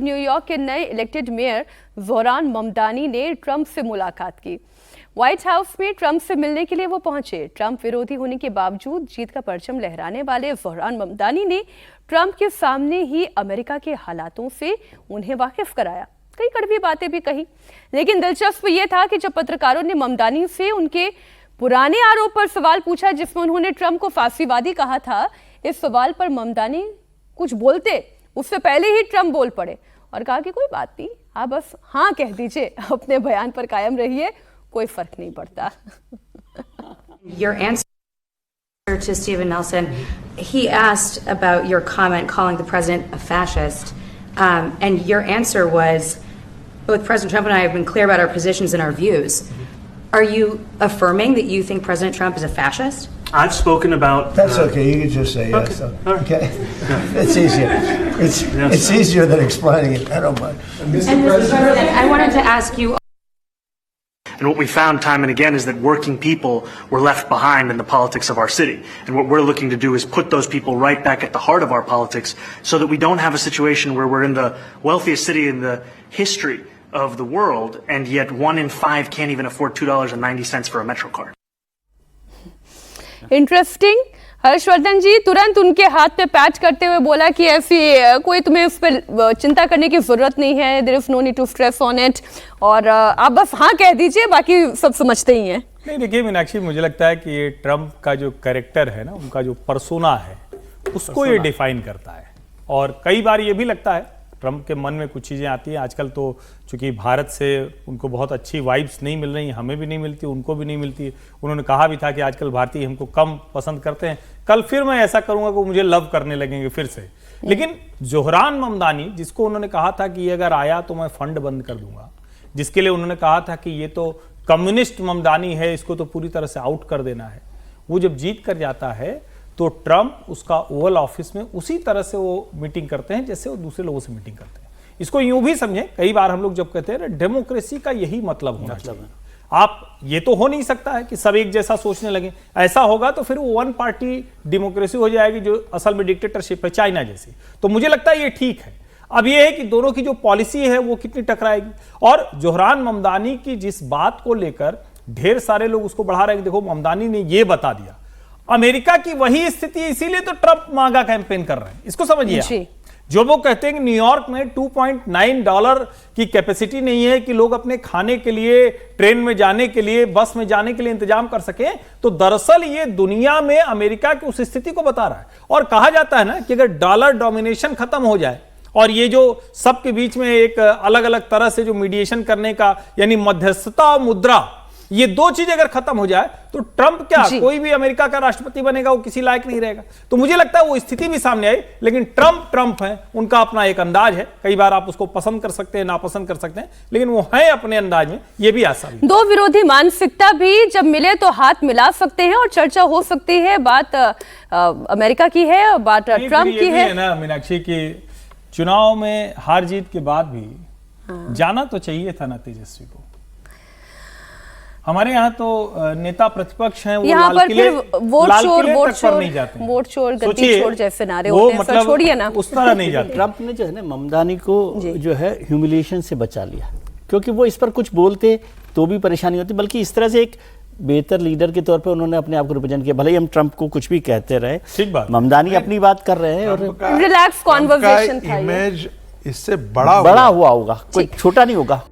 New York के नए elected mayor Zohran Mamdani ने ट्रंप से मुलाकात की। व्हाइट हाउस में ट्रंप से मिलने के लिए वो पहुंचे। ट्रंप विरोधी होने के बावजूद जीत का परचम लहराने वाले ज़ोहरान ममदानी ने ट्रंप के सामने ही अमेरिका के हालातों से उन्हें वाकिफ कराया। कई कड़वी बातें भी कही, लेकिन दिलचस्प ये था कि जब पत्रकारों ने ममदानी से उनके पुराने आरोप पर सवाल पूछा जिसमें उन्होंने ट्रंप को फांसीवादी कहा था, इस सवाल पर ममदानी कुछ बोलते उससे पहले ही ट्रंप बोल पड़े और कहा कि कोई बात नहीं, आप बस हाँ कह दीजिए, अपने बयान पर कायम रहिए, कोई फर्क नहीं पड़ता। Your answer to Stephen Nelson, he asked about your comment calling the president a fascist, and your answer was, both President Trump and I have been clear about our positions and our views. Are you affirming that you think President Trump is a fascist? I've spoken about... That's okay, you can just say yes. Okay. It's easier. It's easier than explaining it. I don't mind. Mr. President, I wanted to ask you... And what we found time and again is that working people were left behind in the politics of our city. And what we're looking to do is put those people right back at the heart of our politics so that we don't have a situation where we're in the wealthiest city in the history of the world, and yet 1 in 5 can't even afford $2.90 for a Metro card. Interesting. Harshvardhan ji तुरंत उनके हाथ पे patch करते हुए बोला कि ऐसी कोई तुम्हें उस पर चिंता करने की जरूरत नहीं है, there is no need to stress on it, और आप बस हाँ कह दीजिए, बाकी सब समझते ही हैं। नहीं देखिए मीनाक्षी, मुझे लगता है कि ये ट्रंप का जो कैरेक्टर है ना, उनका जो पर्सोना है उसको ये डिफाइन करता है। और कई बार ये भी लगता है ट्रंप के मन में कुछ चीज़ें आती हैं। आजकल तो चूंकि भारत से उनको बहुत अच्छी वाइब्स नहीं मिल रही, हमें भी नहीं मिलती, उनको भी नहीं मिलती। उन्होंने कहा भी था कि आजकल भारतीय हमको कम पसंद करते हैं, कल फिर मैं ऐसा करूंगा कि मुझे लव करने लगेंगे फिर से। लेकिन ज़ोहरान ममदानी, जिसको उन्होंने कहा था कि ये अगर आया तो मैं फंड बंद कर दूंगा, जिसके लिए उन्होंने कहा था कि ये तो कम्युनिस्ट ममदानी है, इसको तो पूरी तरह से आउट कर देना है, वो जब जीत कर जाता है तो ट्रंप उसका ओवल ऑफिस में उसी तरह से वो मीटिंग करते हैं जैसे वो दूसरे लोगों से मीटिंग करते हैं। इसको यूं भी समझें, कई बार हम लोग जब कहते हैं डेमोक्रेसी का यही मतलब होना चाहिए। आप ये तो हो नहीं सकता है कि सब एक जैसा सोचने लगे, ऐसा होगा तो फिर वो वन पार्टी डेमोक्रेसी हो जाएगी जो असल में डिक्टेटरशिप है, चाइना जैसी। तो मुझे लगता है ये ठीक है। अब ये है कि दोनों की जो पॉलिसी है वो कितनी टकराएगी। और ज़ोहरान ममदानी की जिस बात को लेकर ढेर सारे लोग उसको बढ़ा रहे हैं, देखो ममदानी ने ये बता दिया अमेरिका की वही स्थिति, इसीलिए तो ट्रंप महंगा कैंपेन कर रहे हैं। इसको समझिए, जो वो कहते हैं कि न्यूयॉर्क में $2.9 की कैपेसिटी नहीं है कि लोग अपने खाने के लिए, ट्रेन में जाने के लिए, बस में जाने के लिए इंतजाम कर सकें, तो दरअसल ये दुनिया में अमेरिका की उस स्थिति को बता रहा है। और कहा जाता है ना कि अगर डॉलर डोमिनेशन खत्म हो जाए और ये जो सबके बीच में एक अलग अलग तरह से जो मीडिएशन करने का, यानी मध्यस्थता और मुद्रा, ये दो चीजें अगर खत्म हो जाए तो ट्रंप क्या कोई भी अमेरिका का राष्ट्रपति बनेगा, वो किसी लायक नहीं रहेगा। तो मुझे लगता है वो स्थिति भी सामने आई। लेकिन ट्रंप है, उनका अपना एक अंदाज है। कई बार आप उसको पसंद कर सकते हैं, नापसंद कर सकते हैं, लेकिन वो है अपने अंदाज में, ये भी आसान। दो विरोधी मानसिकता भी जब मिले तो हाथ मिला सकते हैं और चर्चा हो सकती है। बात अमेरिका की है, बात ट्रंप की है ना मीनाक्षी की। चुनाव में हार जीत के बाद भी जाना तो चाहिए था ना तेजस्वी को। हमारे यहाँ तो नेता प्रतिपक्ष हैं, वो यहाँ पर फिर वोट चोर गद्दी चोर जैसे नारे होते हैं, मतलब छोड़िए ना, उस तरह नहीं जाते। ट्रंप ने जो है ना ममदानी को जो है ह्यूमिलिएशन से बचा लिया, क्योंकि वो इस पर कुछ बोलते तो भी परेशानी होती, बल्कि इस तरह से एक बेहतर लीडर के तौर पे उन्होंने अपने आप को रिप्रेजेंट किया। भले ही हम ट्रंप को कुछ भी कहते रहे, ठीक बात, ममदानी अपनी बात कर रहे हैं और रिलैक्स कॉन्वर्सेशन था। इमेज इससे बड़ा हुआ होगा, कोई छोटा नहीं होगा।